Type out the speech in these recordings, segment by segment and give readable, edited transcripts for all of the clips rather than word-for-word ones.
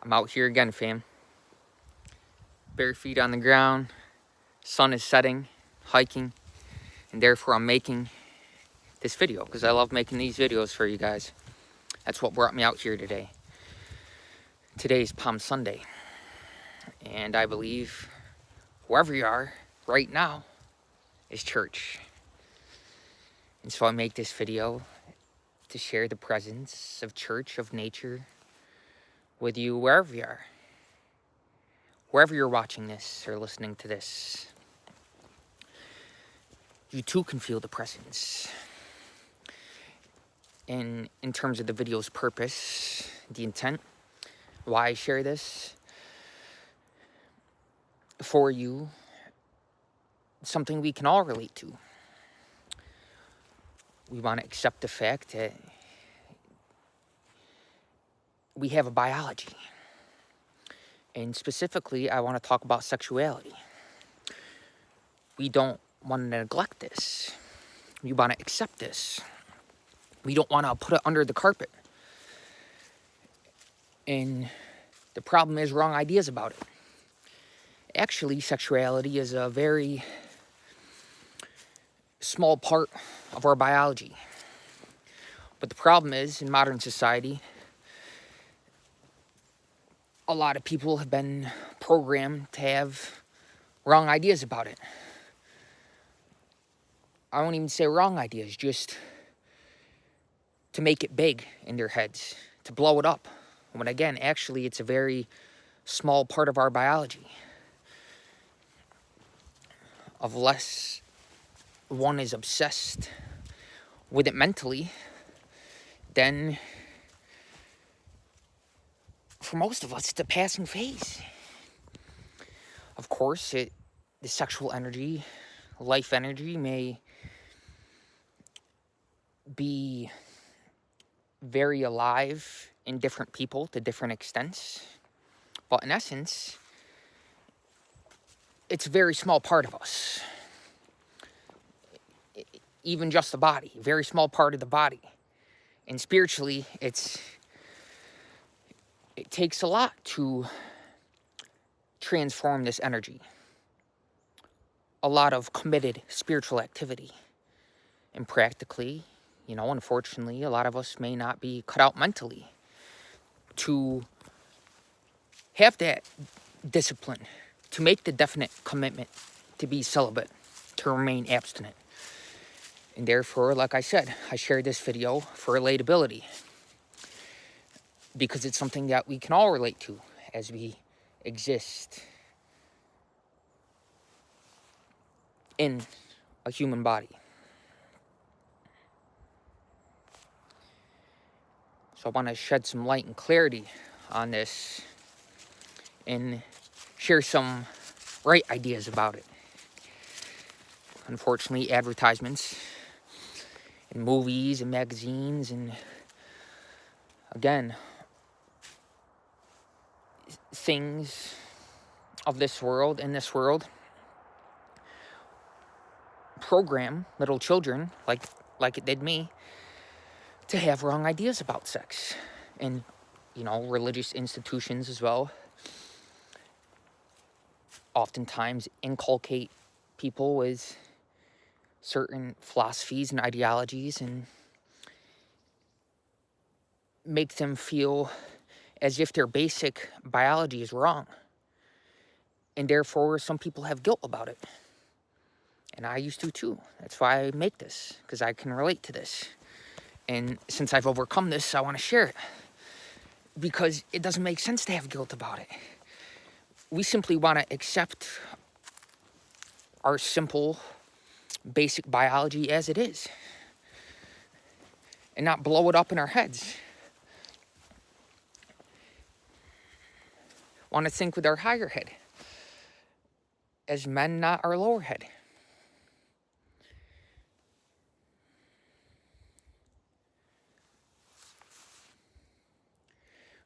I'm out here again, fam. Bare feet on the ground, sun is setting, hiking, and therefore I'm making this video because I love making these videos for you guys. That's what brought me out here today. Today's Palm Sunday, and I believe wherever you are right now is church. And so I make this video to share the presence of church, of nature, with you wherever you are. Wherever you're watching this or listening to this, you too can feel the presence. And in terms of the video's purpose, the intent, why I share this for you, something we can all relate to. We want to accept the fact that we have a biology. And specifically, I want to talk about sexuality. We don't want to neglect this. We want to accept this. We don't want to put it under the carpet. And the problem is wrong ideas about it. Actually, sexuality is a very small part of our biology. But the problem is, in modern society, a lot of people have been programmed to have wrong ideas about it. I won't even say wrong ideas, just to make it big in their heads, to blow it up. When again, actually, it's a very small part of our biology. Unless one is obsessed with it mentally, then for most of us, it's a passing phase. Of course, the sexual energy, life energy may be very alive in different people to different extents. But in essence, it's a very small part of us. Even just the body, a very small part of the body. And spiritually, it takes a lot to transform this energy. A lot of committed spiritual activity. And practically, unfortunately, a lot of us may not be cut out mentally to have that discipline, to make the definite commitment to be celibate, to remain abstinent. And therefore, like I said, I shared this video for relatability because it's something that we can all relate to as we exist in a human body. So I want to shed some light and clarity on this and share some right ideas about it. Unfortunately, advertisements and movies and magazines and, again, things of this world, in this world, program little children, like it did me, to have wrong ideas about sex. And, religious institutions as well oftentimes inculcate people with certain philosophies and ideologies and make them feel as if their basic biology is wrong. And therefore, some people have guilt about it. And I used to too. That's why I make this, because I can relate to this. And since I've overcome this, I want to share it. Because it doesn't make sense to have guilt about it. We simply want to accept our simple, basic biology as it is. And not blow it up in our heads. Want to think with our higher head. As men, not our lower head.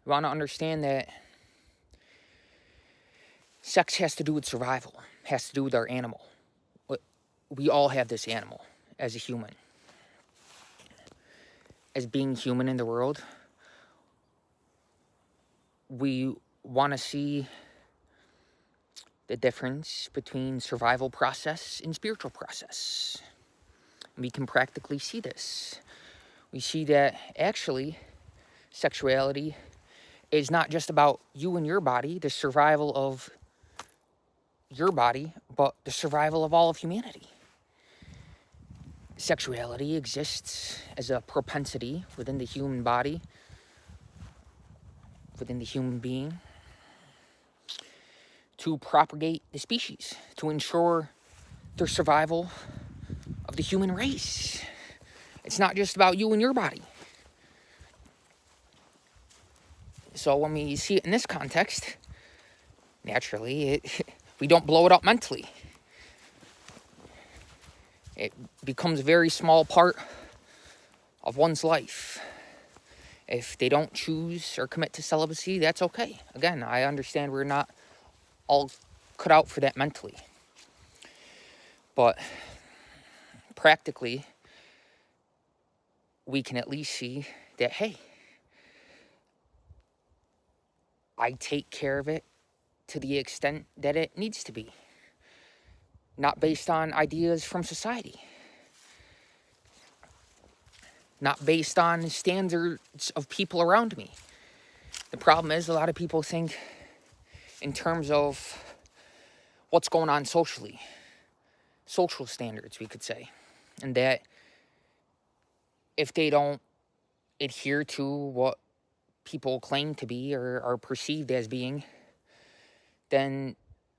We want to understand that sex has to do with survival, has to do with our animal. We all have this animal as a human. As being human in the world, we want to see the difference between survival process and spiritual process. We can practically see this. We see that actually sexuality is not just about you and your body, the survival of your body, but the survival of all of humanity. Sexuality exists as a propensity within the human body, within the human being, to propagate the species, to ensure the survival of the human race. It's not just about you and your body. So when we see it in this context, naturally, we don't blow it up mentally. It becomes a very small part of one's life. If they don't choose or commit to celibacy, that's okay. Again, I understand we're not all cut out for that mentally. But practically, we can at least see that, hey, I take care of it to the extent that it needs to be. Not based on ideas from society. Not based on standards of people around me. The problem is a lot of people think in terms of what's going on socially. Social standards, we could say. And that if they don't adhere to what people claim to be or are perceived as being, then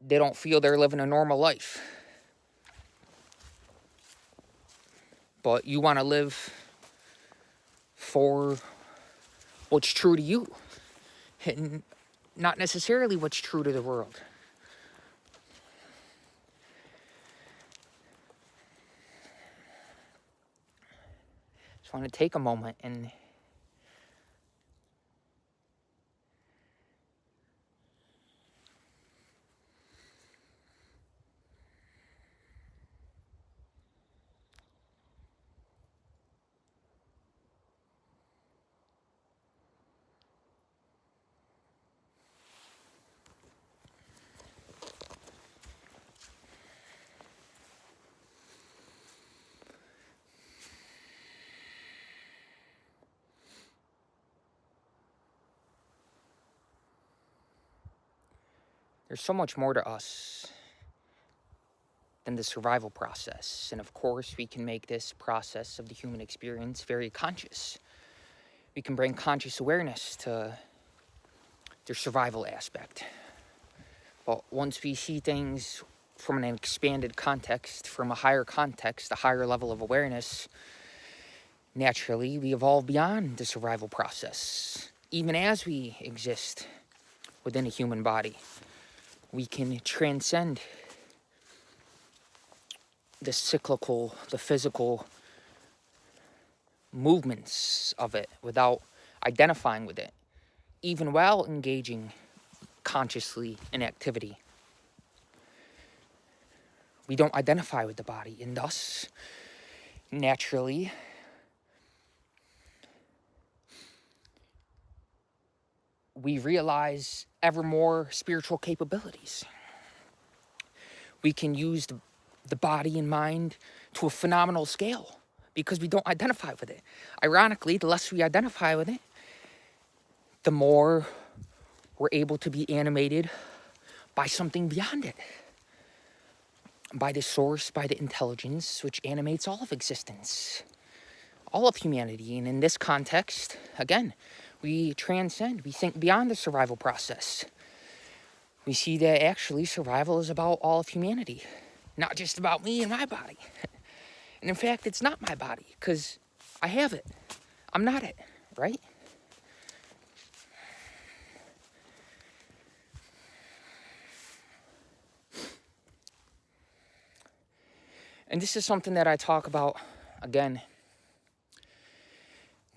they don't feel they're living a normal life. But you want to live for what's true to you, and not necessarily what's true to the world. Just want to take a moment and there's so much more to us than the survival process. And of course, we can make this process of the human experience very conscious. We can bring conscious awareness to the survival aspect. But once we see things from an expanded context, from a higher context, a higher level of awareness, naturally, we evolve beyond the survival process. Even as we exist within a human body, we can transcend the cyclical, the physical movements of it without identifying with it, even while engaging consciously in activity. We don't identify with the body, and thus, naturally, we realize ever more spiritual capabilities. We can use the body and mind to a phenomenal scale because we don't identify with it. Ironically, the less we identify with it, the more we're able to be animated by something beyond it. By the source, by the intelligence which animates all of existence, all of humanity. And in this context, again, we transcend, we think beyond the survival process. We see that actually survival is about all of humanity, not just about me and my body. And in fact, it's not my body, because I have it. I'm not it, right? And this is something that I talk about, again,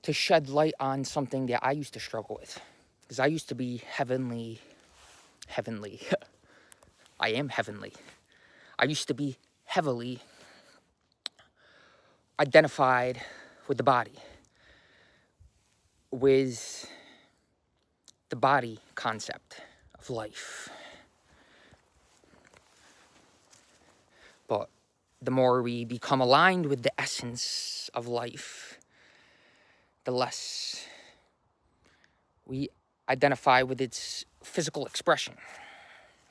to shed light on something that I used to struggle with. Because I used to be heavenly. I am heavenly. I used to be heavily identified with the body. With the body concept. of life. But the more we become aligned with the essence of life, the less we identify with its physical expression,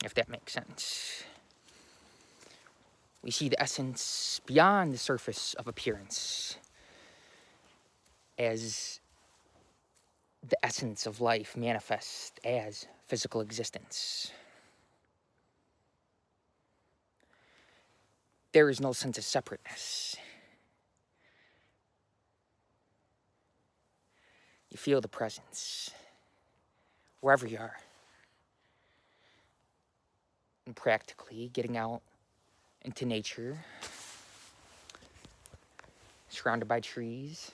if that makes sense. We see the essence beyond the surface of appearance as the essence of life manifests as physical existence. There is no sense of separateness. You feel the presence wherever you are. And practically getting out into nature, surrounded by trees,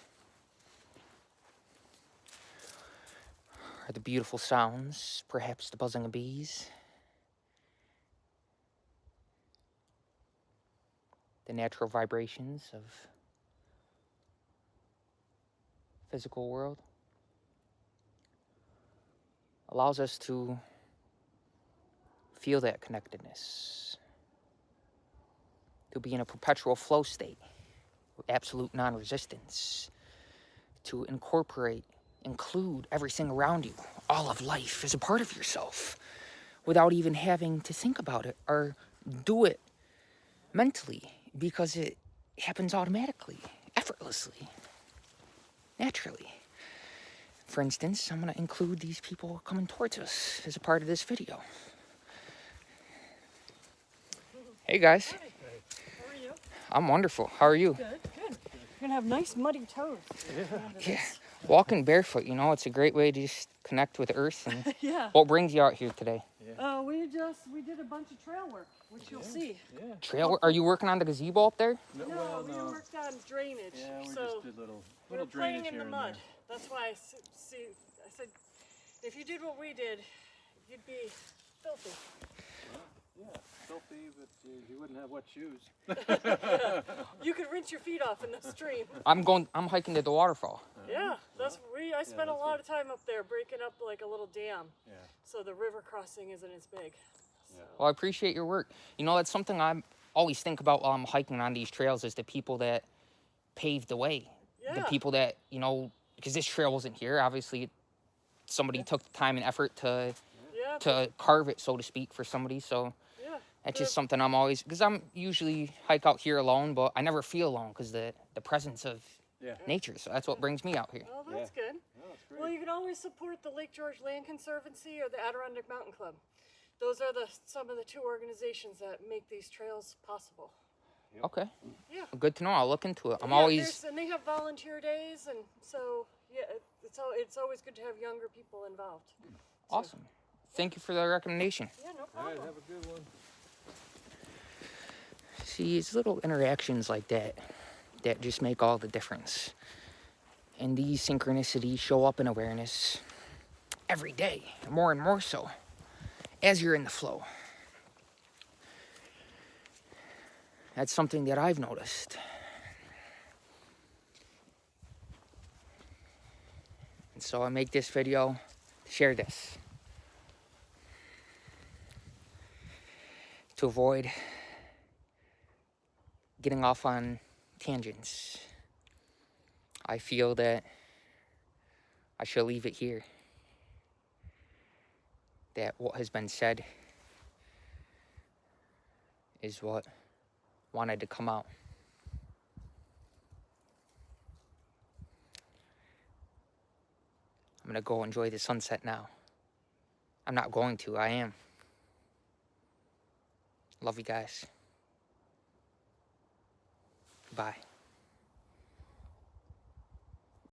or the beautiful sounds, perhaps the buzzing of bees, the natural vibrations of physical world, allows us to feel that connectedness, to be in a perpetual flow state with absolute non-resistance, to include everything around you, all of life as a part of yourself, without even having to think about it or do it mentally, because it happens automatically, effortlessly, naturally. For instance, I'm going to include these people coming towards us as a part of this video. Hey guys. Hi. How are you? I'm wonderful. How are you? Good, good. You're gonna have nice muddy toes. Yeah. Walking barefoot, it's a great way to just connect with Earth. And Yeah. what brings you out here today? We did a bunch of trail work, which you'll see. Yeah. Trail work? Are you working on the gazebo up there? No, we worked on drainage. Yeah, we so just did little we're playing drainage in here the and mud. there. That's why I said, if you did what we did, you'd be filthy. Yeah, filthy, but you wouldn't have wet shoes. You could rinse your feet off in the stream. I'm hiking to the waterfall. Yeah, I spent a lot of time up there breaking up like a little dam. Yeah. So the river crossing isn't as big. So. Well, I appreciate your work. That's something I always think about while I'm hiking on these trails, is the people that paved the way. Yeah. The people that, because this trail wasn't here, obviously somebody took the time and effort to carve it, so to speak, for somebody. So that's just something I'm always, because I'm usually hike out here alone, but I never feel alone because the presence of nature. So that's what brings me out here. Oh, that's good. Oh, that's great. Well, you can always support the Lake George Land Conservancy or the Adirondack Mountain Club. Those are some of the two organizations that make these trails possible. Yep. Okay. Yeah. Good to know. I'll look into it. I'm always... And they have volunteer days, and so, it's always good to have younger people involved. Awesome. Thank you for the recommendation. Yeah, no All problem. right, have a good one. See, it's little interactions like that just make all the difference. And these synchronicities show up in awareness every day, more and more so, as you're in the flow. That's something that I've noticed. And so I make this video to share this, to avoid getting off on tangents. I feel that I shall leave it here. That what has been said is what wanted to come out. I'm gonna go enjoy the sunset now. I'm not going to, I am. Love you guys. Bye.